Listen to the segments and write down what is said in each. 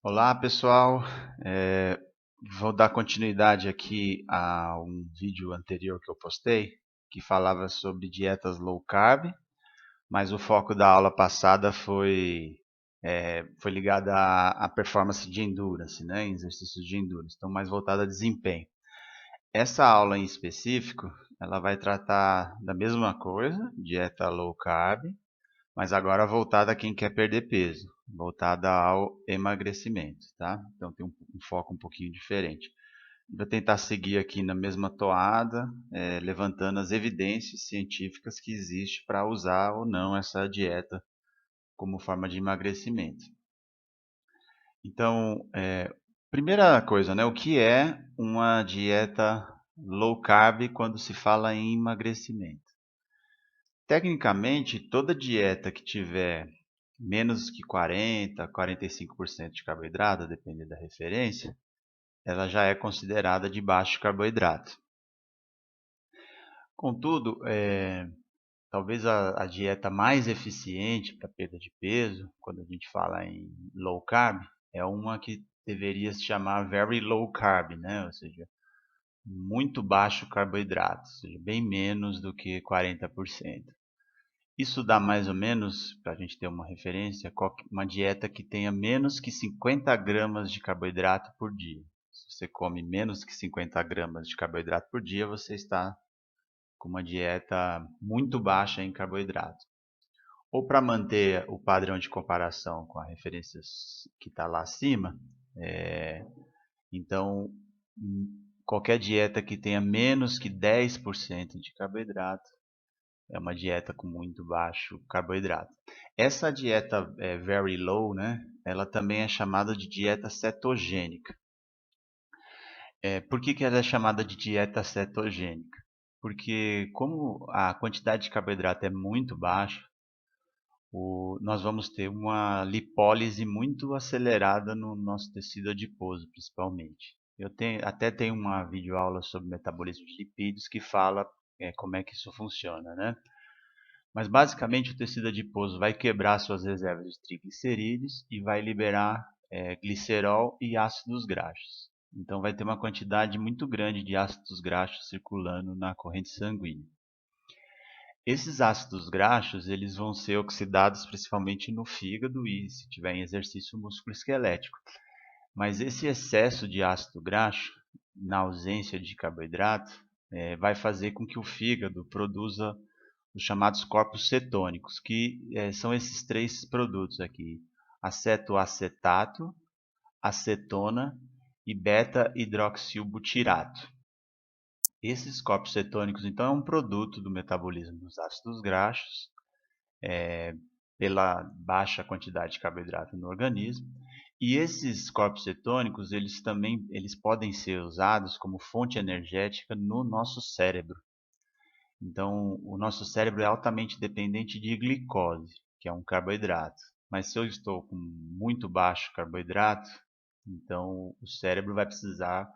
Olá pessoal, É, vou dar continuidade aqui a um vídeo anterior que eu postei que falava sobre dietas low carb, mas o foco da aula passada foi ligado à performance de endurance, né, em exercícios de endurance, então mais voltado a desempenho. Essa aula em específico, ela vai tratar da mesma coisa, dieta low carb, mas agora voltada a quem quer perder peso, voltada ao emagrecimento, tá? Então tem um foco um pouquinho diferente. Vou tentar seguir aqui na mesma toada, levantando as evidências científicas que existe para usar ou não essa dieta como forma de emagrecimento. Então, primeira coisa, né? O que é uma dieta low carb quando se fala em emagrecimento? Tecnicamente, toda dieta que tiver menos que 40, 45% de carboidrato, dependendo da referência, ela já é considerada de baixo carboidrato. Contudo, talvez a dieta mais eficiente para perda de peso, quando a gente fala em low carb, é uma que deveria se chamar very low carb, né? Ou seja, muito baixo carboidrato, ou seja, bem menos do que 40%. Isso dá mais ou menos, para a gente ter uma referência, uma dieta que tenha menos que 50 gramas de carboidrato por dia. Se você come menos que 50 gramas de carboidrato por dia, você está com uma dieta muito baixa em carboidrato. Ou para manter o padrão de comparação com a referência que está lá acima, então qualquer dieta que tenha menos que 10% de carboidrato é uma dieta com muito baixo carboidrato. Essa dieta very low, né? Ela também é chamada de dieta cetogênica. Por que ela é chamada de dieta cetogênica? Porque como a quantidade de carboidrato é muito baixa, nós vamos ter uma lipólise muito acelerada no nosso tecido adiposo, principalmente. Até tenho uma videoaula sobre metabolismo de lipídios que fala como é que isso funciona, né? Mas basicamente o tecido adiposo vai quebrar suas reservas de triglicerídeos e vai liberar glicerol e ácidos graxos. Então vai ter uma quantidade muito grande de ácidos graxos circulando na corrente sanguínea. Esses ácidos graxos eles vão ser oxidados principalmente no fígado e se tiver em exercício musculoesquelético. Mas esse excesso de ácido graxo, na ausência de carboidrato, vai fazer com que o fígado produza os chamados corpos cetônicos, que são esses três produtos aqui: acetoacetato, acetona e beta-hidroxilbutirato. Esses corpos cetônicos, então, é um produto do metabolismo dos ácidos graxos, pela baixa quantidade de carboidrato no organismo. E esses corpos cetônicos, eles podem ser usados como fonte energética no nosso cérebro. Então, o nosso cérebro é altamente dependente de glicose, que é um carboidrato. Mas se eu estou com muito baixo carboidrato, então o cérebro vai precisar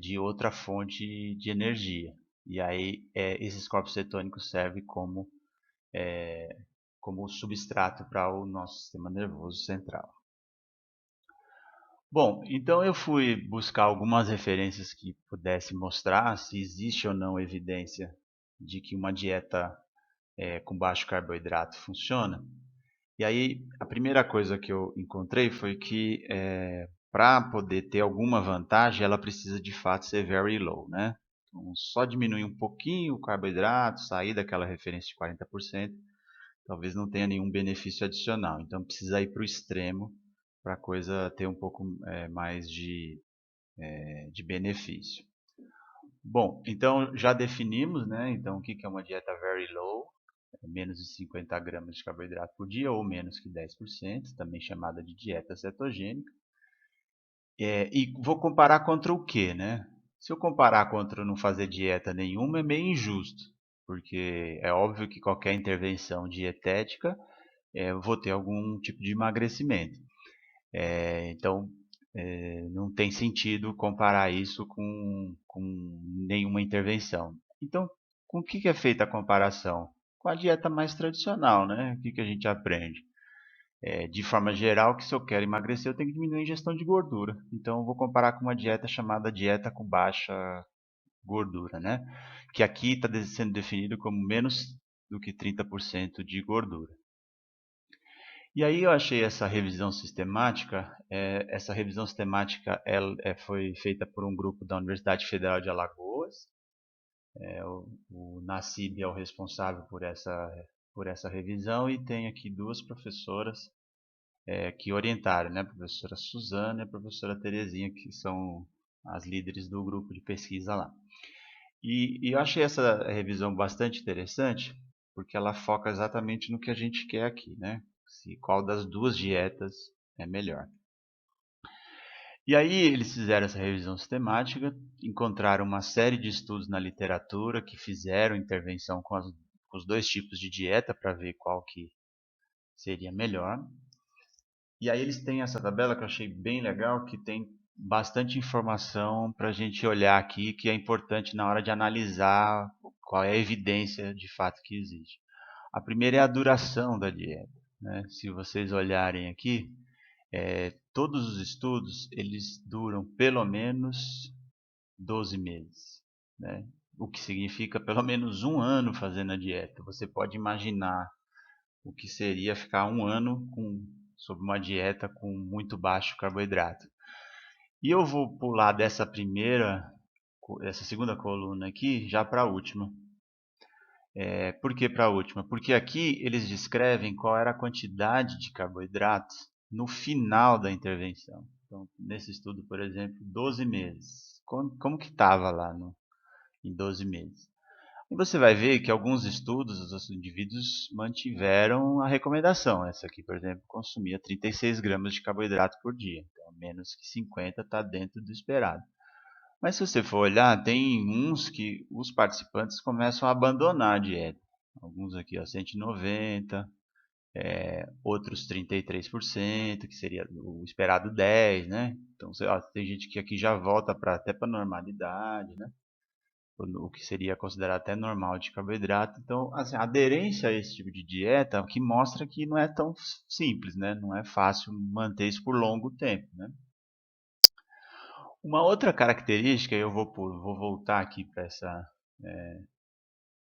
de outra fonte de energia. E aí esses corpos cetônicos servem como substrato para o nosso sistema nervoso central. Bom, então eu fui buscar algumas referências que pudessem mostrar se existe ou não evidência de que uma dieta com baixo carboidrato funciona. E aí a primeira coisa que eu encontrei foi que para poder ter alguma vantagem, ela precisa de fato ser very low, né? Então, só diminuir um pouquinho o carboidrato, sair daquela referência de 40%, talvez não tenha nenhum benefício adicional. Então precisa ir para o extremo para a coisa ter um pouco mais de benefício. Bom, então já definimos, né? Então o que é uma dieta very low? Menos de 50 gramas de carboidrato por dia ou menos que 10%, também chamada de dieta cetogênica. E vou comparar contra o quê, né? Se eu comparar contra não fazer dieta nenhuma, é meio injusto, porque é óbvio que qualquer intervenção dietética eu vou ter algum tipo de emagrecimento. Então, não tem sentido comparar isso com nenhuma intervenção. Então, com o que é feita a comparação? Com a dieta mais tradicional, né? O que a gente aprende? De forma geral, que se eu quero emagrecer, eu tenho que diminuir a ingestão de gordura. Então, eu vou comparar com uma dieta chamada dieta com baixa gordura, né? Que aqui está sendo definido como menos do que 30% de gordura. E aí eu achei essa revisão sistemática. Essa revisão sistemática foi feita por um grupo da Universidade Federal de Alagoas. O Nassib é o responsável por essa revisão e tem aqui duas professoras que orientaram, né? A professora Suzana e a professora Terezinha, que são as líderes do grupo de pesquisa lá. E eu achei essa revisão bastante interessante, porque ela foca exatamente no que a gente quer aqui, né? Qual das duas dietas é melhor. E aí eles fizeram essa revisão sistemática, encontraram uma série de estudos na literatura que fizeram intervenção com os dois tipos de dieta para ver qual que seria melhor. E aí eles têm essa tabela que eu achei bem legal, que tem bastante informação para a gente olhar aqui, que é importante na hora de analisar qual é a evidência de fato que existe. A primeira é a duração da dieta, né? Se vocês olharem aqui, todos os estudos eles duram pelo menos 12 meses, né? O que significa pelo menos um ano fazendo a dieta. Você pode imaginar o que seria ficar um ano sob uma dieta com muito baixo carboidrato. E eu vou pular essa segunda coluna aqui, já para a última. Por que para a última? Porque aqui eles descrevem qual era a quantidade de carboidratos no final da intervenção. Então, nesse estudo, por exemplo, 12 meses. Como que estava lá em 12 meses? E você vai ver que alguns estudos, os indivíduos mantiveram a recomendação. Essa aqui, por exemplo, consumia 36 gramas de carboidrato por dia. Então, menos que 50 está dentro do esperado. Mas se você for olhar, tem uns que os participantes começam a abandonar a dieta. Alguns aqui, ó, 190, outros 33%, que seria o esperado 10%, né? Então, tem gente que aqui já volta até para a normalidade, né? O que seria considerado até normal de carboidrato. Então, assim, a aderência a esse tipo de dieta é o que mostra que não é tão simples, né? Não é fácil manter isso por longo tempo, né? Uma outra característica, eu vou voltar aqui para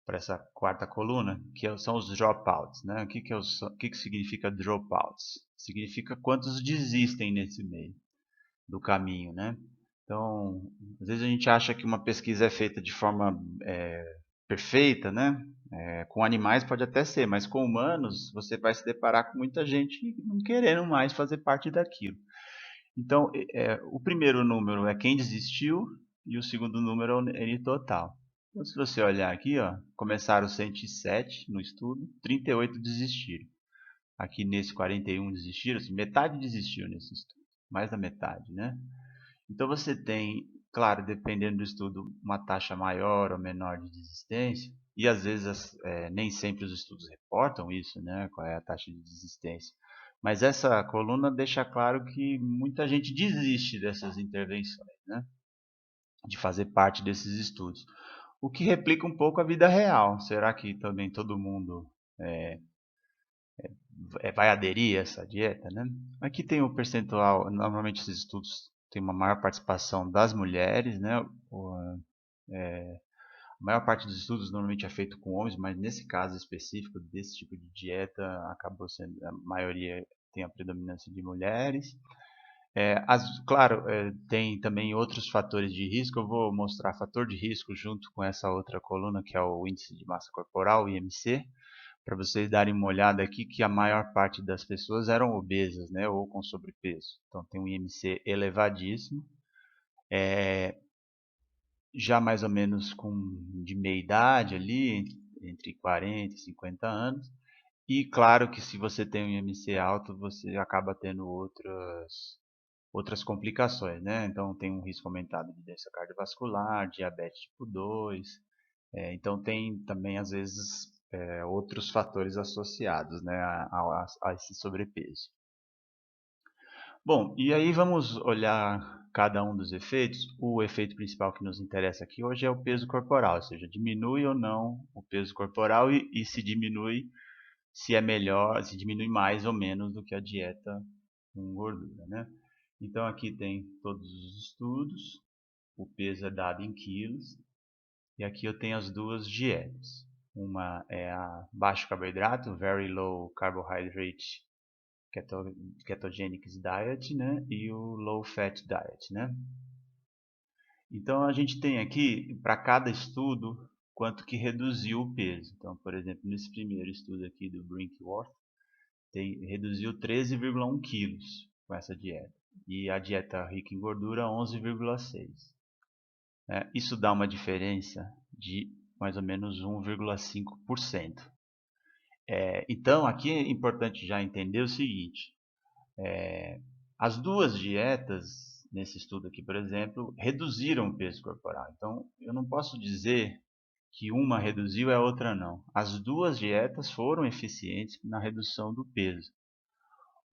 essa quarta coluna, são os dropouts, né? O que significa dropouts? Significa quantos desistem nesse meio do caminho, né? Então, às vezes a gente acha que uma pesquisa é feita de forma perfeita, né? Com animais pode até ser, mas com humanos você vai se deparar com muita gente não querendo mais fazer parte daquilo. Então, o primeiro número é quem desistiu e o segundo número é o N total. Então, se você olhar aqui, ó, começaram 107 no estudo, 38 desistiram. Aqui nesse 41 desistiram, assim, metade desistiu nesse estudo, mais da metade, né? Então você tem, claro, dependendo do estudo, uma taxa maior ou menor de desistência, e às vezes nem sempre os estudos reportam isso, né? Qual é a taxa de desistência. Mas essa coluna deixa claro que muita gente desiste dessas intervenções, né? De fazer parte desses estudos. O que replica um pouco a vida real. Será que também todo mundo vai aderir a essa dieta, né? Aqui tem o percentual, normalmente esses estudos têm uma maior participação das mulheres, né? A maior parte dos estudos normalmente é feito com homens, mas nesse caso específico desse tipo de dieta, acabou sendo a maioria tem a predominância de mulheres. Claro, tem também outros fatores de risco. Eu vou mostrar fator de risco junto com essa outra coluna, que é o índice de massa corporal, o IMC, para vocês darem uma olhada aqui que a maior parte das pessoas eram obesas, né, ou com sobrepeso. Então tem um IMC elevadíssimo, já mais ou menos de meia idade ali, entre 40 e 50 anos. E claro que se você tem um IMC alto, você acaba tendo outras complicações, né? Então tem um risco aumentado de doença cardiovascular, diabetes tipo 2. Então tem também às vezes outros fatores associados, né, a esse sobrepeso. Bom, e aí vamos olhar cada um dos efeitos. O efeito principal que nos interessa aqui hoje é o peso corporal, ou seja, diminui ou não o peso corporal e se diminui, se é melhor, se diminui mais ou menos do que a dieta com gordura, né? Então aqui tem todos os estudos, o peso é dado em quilos, e aqui eu tenho as duas dietas. Uma é a baixo carboidrato, Very Low Carbohydrate Ketogenic Diet, né? E o Low Fat Diet, né? Então a gente tem aqui, para cada estudo, quanto que reduziu o peso. Então, por exemplo, nesse primeiro estudo aqui do Brinkworth, reduziu 13,1 quilos com essa dieta. E a dieta rica em gordura, 11,6. Isso dá uma diferença de mais ou menos 1,5%. Então, aqui é importante já entender o seguinte. As duas dietas, nesse estudo aqui, por exemplo, reduziram o peso corporal. Então, eu não posso dizer que uma reduziu e a outra não. As duas dietas foram eficientes na redução do peso.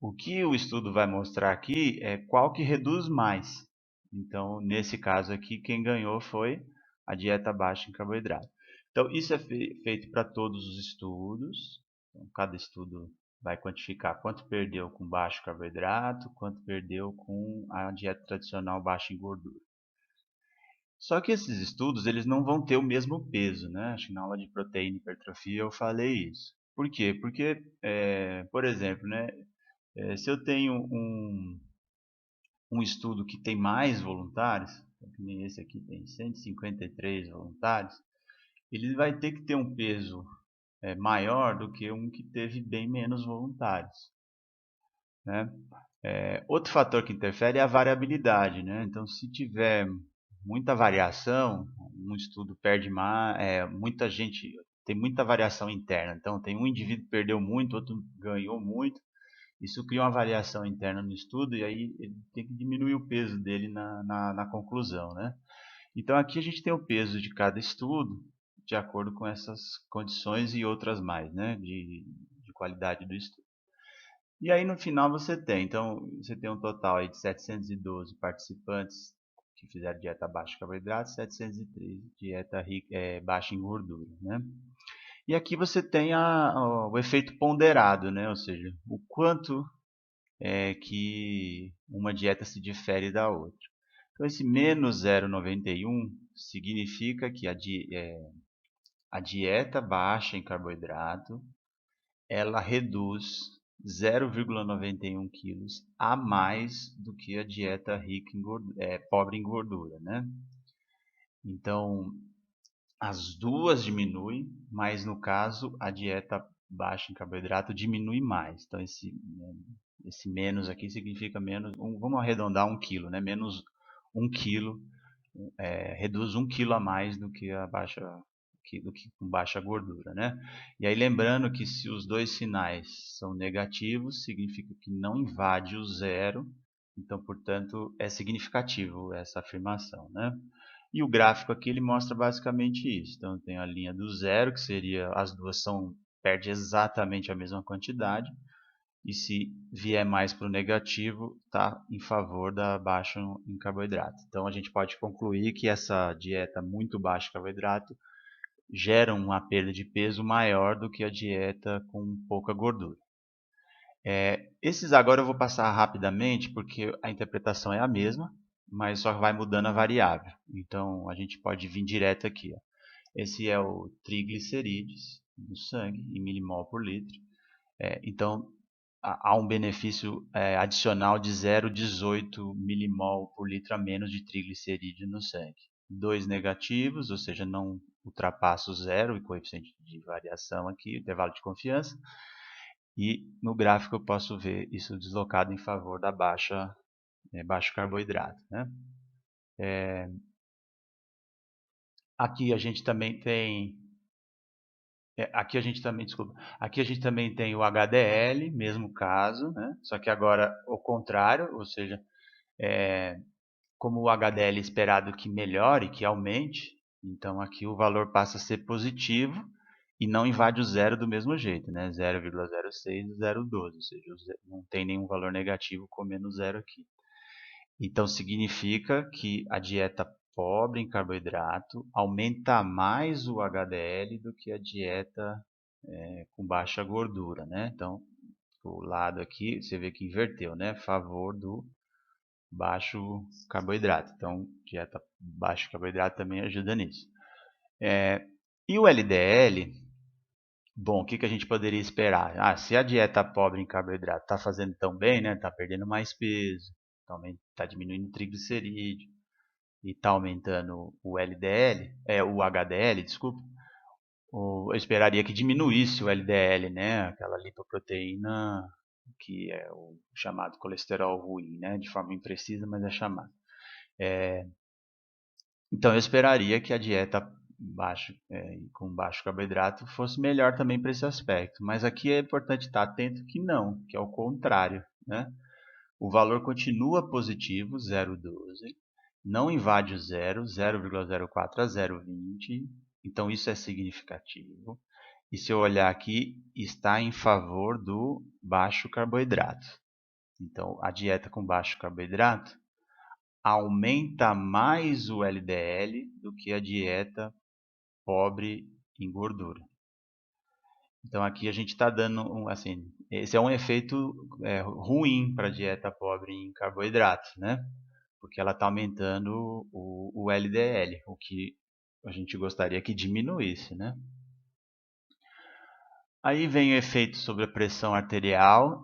O que o estudo vai mostrar aqui é qual que reduz mais. Então, nesse caso aqui, quem ganhou foi a dieta baixa em carboidrato. Então, isso é feito para todos os estudos. Então, cada estudo vai quantificar quanto perdeu com baixo carboidrato, quanto perdeu com a dieta tradicional baixa em gordura. Só que esses estudos eles não vão ter o mesmo peso, né? Acho que na aula de proteína e hipertrofia eu falei isso. Por quê? Porque, por exemplo, né, se eu tenho um estudo que tem mais voluntários, que nem esse aqui tem 153 voluntários, ele vai ter que ter um peso maior do que um que teve bem menos voluntários, né? Outro fator que interfere é a variabilidade, né? Então, se tiver muita variação, um estudo perde mais, muita gente tem muita variação interna. Então, tem um indivíduo que perdeu muito, outro ganhou muito. Isso cria uma variação interna no estudo e aí ele tem que diminuir o peso dele na conclusão, né? Então aqui a gente tem o peso de cada estudo de acordo com essas condições e outras mais, né? De qualidade do estudo. E aí no final você tem um total aí de 712 participantes que fizeram dieta baixa em carboidratos, 703 dieta baixa em gordura, né? E aqui você tem o efeito ponderado, né? Ou seja, o quanto que uma dieta se difere da outra. Então, esse menos 0,91 significa que a dieta baixa em carboidrato ela reduz 0,91 quilos a mais do que a dieta rica em pobre em gordura, né? Então, as duas diminuem, mas no caso a dieta baixa em carboidrato diminui mais. Então, esse menos aqui significa menos, vamos arredondar 1 quilo, né? Menos 1 quilo, reduz 1 quilo a mais do que do que com baixa gordura, né? E aí lembrando que se os dois sinais são negativos, significa que não invade o zero, então portanto é significativo essa afirmação, né? E o gráfico aqui ele mostra basicamente isso. Então tem a linha do zero, que seria as duas perde exatamente a mesma quantidade, e se vier mais para o negativo, está em favor da baixa em carboidrato. Então a gente pode concluir que essa dieta muito baixa em carboidrato gera uma perda de peso maior do que a dieta com pouca gordura. Esses agora eu vou passar rapidamente porque a interpretação é a mesma, mas só vai mudando a variável. Então a gente pode vir direto aqui. Ó. Esse é o triglicerídeos no sangue, em milimol por litro. Então há um benefício adicional de 0,18 milimol por litro a menos de triglicerídeo no sangue. 2 negativos, ou seja, não ultrapassa o zero, o coeficiente de variação aqui, o intervalo de confiança. E no gráfico eu posso ver isso deslocado em favor da baixo carboidrato. Né? Aqui a gente também tem aqui a gente também, desculpa, aqui a gente também tem o HDL, mesmo caso, né? Só que agora o contrário, ou seja, como o HDL é esperado que melhore, que aumente, então aqui o valor passa a ser positivo e não invade o zero do mesmo jeito, né? 0,06 e 0,12, ou seja, não tem nenhum valor negativo comendo zero aqui. Então significa que a dieta pobre em carboidrato aumenta mais o HDL do que a dieta com baixa gordura, né? Então, o lado aqui, você vê que inverteu, né? Favor do baixo carboidrato. Então, dieta baixo carboidrato também ajuda nisso. E o LDL, bom, o que a gente poderia esperar? Se a dieta pobre em carboidrato está fazendo tão bem, né? Está perdendo mais peso, está diminuindo o triglicerídeo e está aumentando o LDL, o HDL, desculpa. Eu esperaria que diminuísse o LDL, né? Aquela lipoproteína que é o chamado colesterol ruim, né? De forma imprecisa, mas é chamado. Então eu esperaria que a dieta com baixo carboidrato fosse melhor também para esse aspecto. Mas aqui é importante estar atento que não, que é o contrário, né? O valor continua positivo, 0,12, não invade o zero, 0,04 a 0,20, então isso é significativo. E se eu olhar aqui, está em favor do baixo carboidrato. Então, a dieta com baixo carboidrato aumenta mais o LDL do que a dieta pobre em gordura. Então, aqui a gente está dando, assim, esse é um efeito ruim para a dieta pobre em carboidratos, né? Porque ela está aumentando o LDL, o que a gente gostaria que diminuísse, né? Aí vem o efeito sobre a pressão arterial.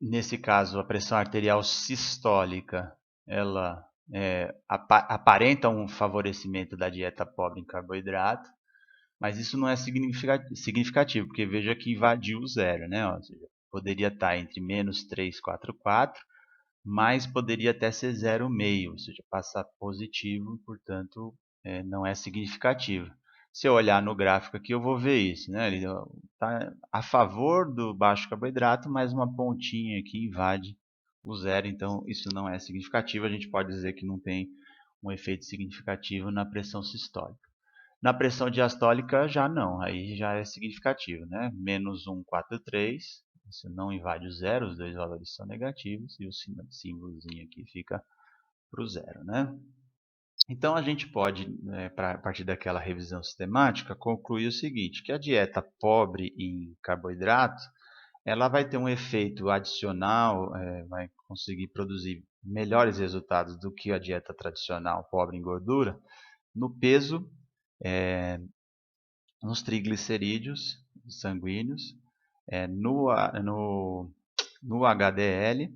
Nesse caso, a pressão arterial sistólica, ela aparenta um favorecimento da dieta pobre em carboidrato, mas isso não é significativo, porque veja que invadiu o zero, né? Ou seja, poderia estar entre menos 344, mas poderia até ser 0,5, ou seja, passar positivo, portanto, não é significativo. Se eu olhar no gráfico aqui, eu vou ver isso, né? Ele está a favor do baixo carboidrato, mas uma pontinha aqui invade o zero, então isso não é significativo. A gente pode dizer que não tem um efeito significativo na pressão sistólica. Na pressão diastólica já não, aí já é significativo, né? Menos 143, isso não invade o zero, os dois valores são negativos e o símbolozinho aqui fica para o zero, né? Então a gente pode, a partir daquela revisão sistemática, concluir o seguinte, que a dieta pobre em carboidrato, ela vai ter um efeito adicional, vai conseguir produzir melhores resultados do que a dieta tradicional pobre em gordura, no peso, nos triglicerídeos sanguíneos, no HDL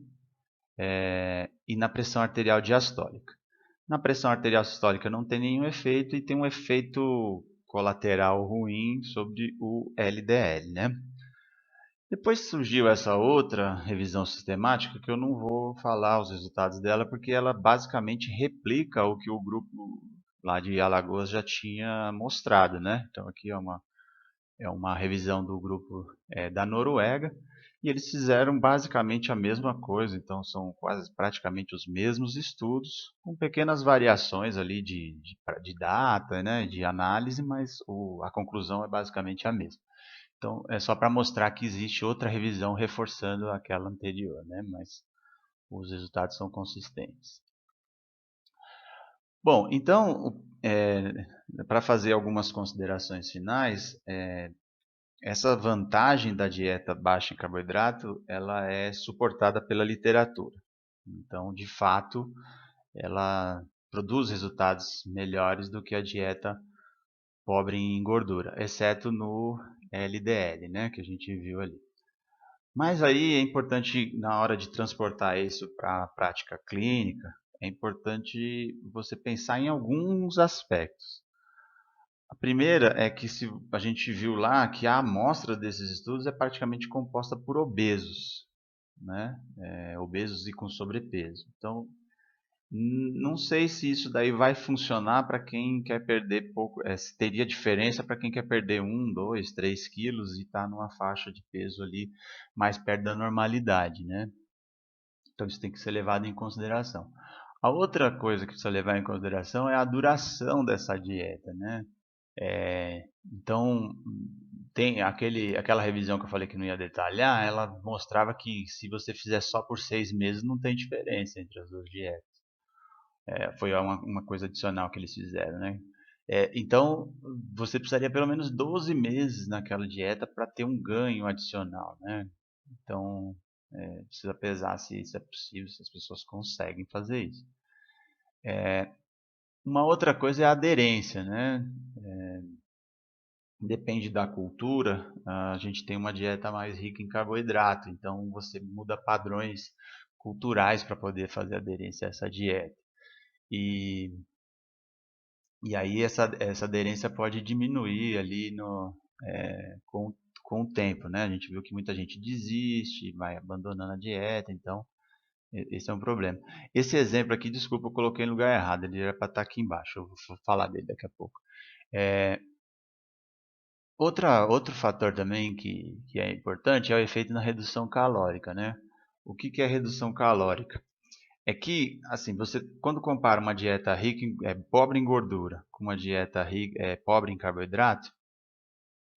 e na pressão arterial diastólica. Na pressão arterial sistólica não tem nenhum efeito e tem um efeito colateral ruim sobre o LDL, né? Depois surgiu essa outra revisão sistemática que eu não vou falar os resultados dela porque ela basicamente replica o que o grupo lá de Alagoas já tinha mostrado, né? Então aqui é uma revisão do grupo da Noruega e eles fizeram basicamente a mesma coisa, então são quase praticamente os mesmos estudos, com pequenas variações ali de data, né, de análise, mas a conclusão é basicamente a mesma. Então é só para mostrar que existe outra revisão reforçando aquela anterior, né, mas os resultados são consistentes. Bom, então, para fazer algumas considerações finais, essa vantagem da dieta baixa em carboidrato, ela é suportada pela literatura. Então, de fato, ela produz resultados melhores do que a dieta pobre em gordura, exceto no LDL, né, que a gente viu ali. Mas aí é importante, na hora de transportar isso para a prática clínica, é importante você pensar em alguns aspectos. A primeira é que a gente viu lá que a amostra desses estudos é praticamente composta por obesos, né? Obesos e com sobrepeso. Então, não sei se isso daí vai funcionar para quem quer perder pouco, se teria diferença para quem quer perder 1, 2, 3 quilos e está numa faixa de peso ali mais perto da normalidade, né? Então isso tem que ser levado em consideração. A outra coisa que precisa levar em consideração é a duração dessa dieta, né? Então, tem aquela revisão que eu falei que não ia detalhar, ela mostrava que se você fizer só por 6 meses, não tem diferença entre as duas dietas. Foi uma coisa adicional que eles fizeram, né? Então, você precisaria pelo menos 12 meses naquela dieta para ter um ganho adicional, né? Então, precisa pesar se isso é possível, se as pessoas conseguem fazer isso. Uma outra coisa é a aderência, né? Depende da cultura, a gente tem uma dieta mais rica em carboidrato, então você muda padrões culturais para poder fazer aderência a essa dieta. E, e aí essa aderência pode diminuir ali com o tempo, né? A gente viu que muita gente desiste, vai abandonando a dieta, então esse é um problema. Esse exemplo aqui, desculpa, eu coloquei no lugar errado, ele era para estar aqui embaixo, eu vou falar dele daqui a pouco. Outro fator também que é importante é o efeito na redução calórica, né? O que é redução calórica? É que, assim, você quando compara uma dieta pobre em gordura com uma dieta pobre em carboidrato,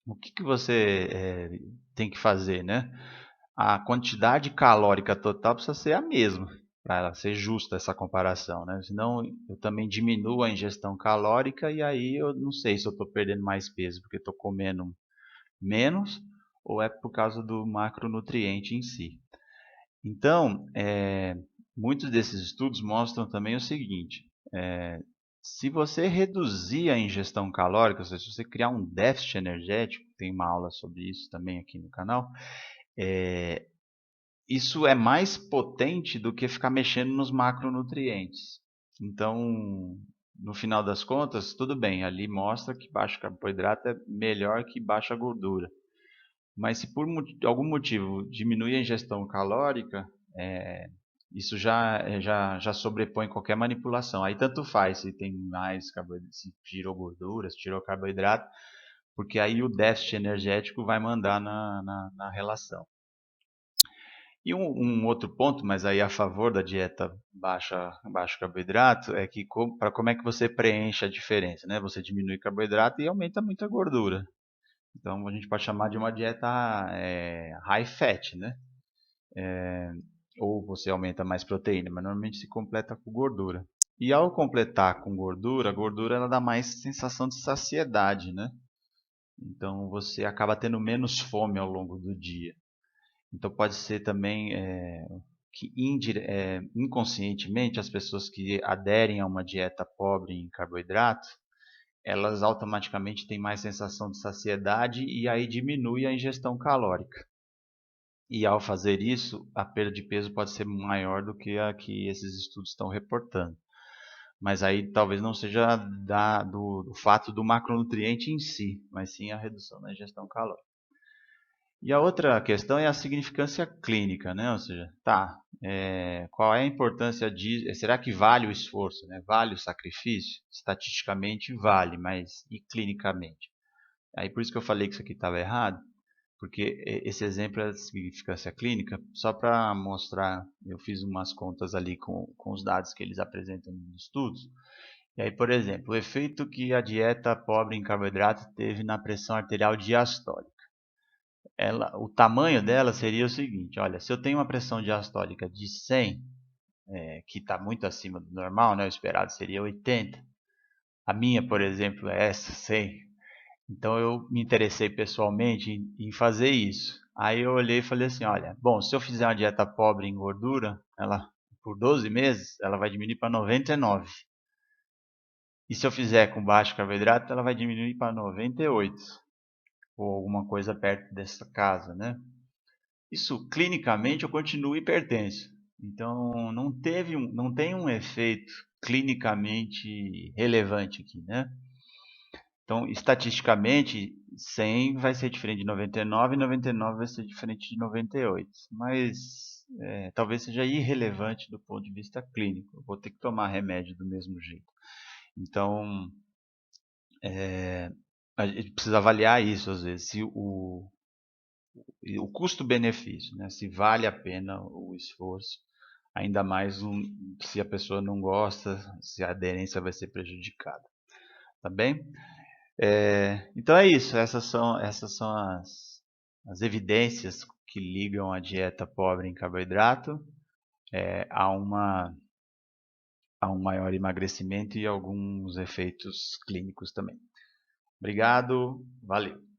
o que você tem que fazer, né? A quantidade calórica total precisa ser a mesma, para ela ser justa essa comparação, né? Senão eu também diminuo a ingestão calórica e aí eu não sei se eu estou perdendo mais peso porque estou comendo menos ou é por causa do macronutriente em si. Então, muitos desses estudos mostram também o seguinte: se você reduzir a ingestão calórica, ou seja, se você criar um déficit energético, tem uma aula sobre isso também aqui no canal, isso é mais potente do que ficar mexendo nos macronutrientes. Então, no final das contas, tudo bem, ali mostra que baixo carboidrato é melhor que baixa gordura. Mas se por algum motivo diminui a ingestão calórica, isso já sobrepõe qualquer manipulação. Aí tanto faz se tem mais carboidrato, se tirou gordura, se tirou carboidrato, porque aí o déficit energético vai mandar na relação. E um outro ponto, mas aí a favor da dieta baixo carboidrato, é que como é que você preenche a diferença, né? Você diminui carboidrato e aumenta muita gordura. Então a gente pode chamar de uma dieta high fat, né? Ou você aumenta mais proteína, mas normalmente se completa com gordura. E ao completar com gordura, a gordura ela dá mais sensação de saciedade, né? Então você acaba tendo menos fome ao longo do dia. Então pode ser também que inconscientemente as pessoas que aderem a uma dieta pobre em carboidrato, elas automaticamente têm mais sensação de saciedade e aí diminui a ingestão calórica. E ao fazer isso, a perda de peso pode ser maior do que a que esses estudos estão reportando. Mas aí talvez não seja do fato do macronutriente em si, mas sim a redução da ingestão calórica. E a outra questão é a significância clínica, né? Ou seja, qual é a importância de... Será que vale o esforço, né? Vale o sacrifício? Estatisticamente vale, mas e clinicamente? Aí por isso que eu falei que isso aqui estava errado, porque esse exemplo é de significância clínica, só para mostrar, eu fiz umas contas ali com os dados que eles apresentam nos estudos. E aí, por exemplo, o efeito que a dieta pobre em carboidrato teve na pressão arterial diastólica. O tamanho dela seria o seguinte: olha, se eu tenho uma pressão diastólica de 100, que está muito acima do normal, né, o esperado seria 80. A minha, por exemplo, é essa, 100. Então eu me interessei pessoalmente em fazer isso. Aí eu olhei e falei assim, olha, bom, se eu fizer uma dieta pobre em gordura, ela por 12 meses, ela vai diminuir para 99. E se eu fizer com baixo carboidrato, ela vai diminuir para 98, ou alguma coisa perto dessa casa, né? Isso clinicamente eu continuo hipertenso. Então não tem um efeito clinicamente relevante aqui, né? Então, estatisticamente, 100 vai ser diferente de 99 e 99 vai ser diferente de 98. Mas talvez seja irrelevante do ponto de vista clínico. Eu vou ter que tomar remédio do mesmo jeito. Então, a gente precisa avaliar isso às vezes, se o custo-benefício, né? Se vale a pena o esforço, ainda mais se a pessoa não gosta, se a aderência vai ser prejudicada. Tá bem? Então é isso, essas são as evidências que ligam a dieta pobre em carboidrato a a um maior emagrecimento e alguns efeitos clínicos também. Obrigado, valeu!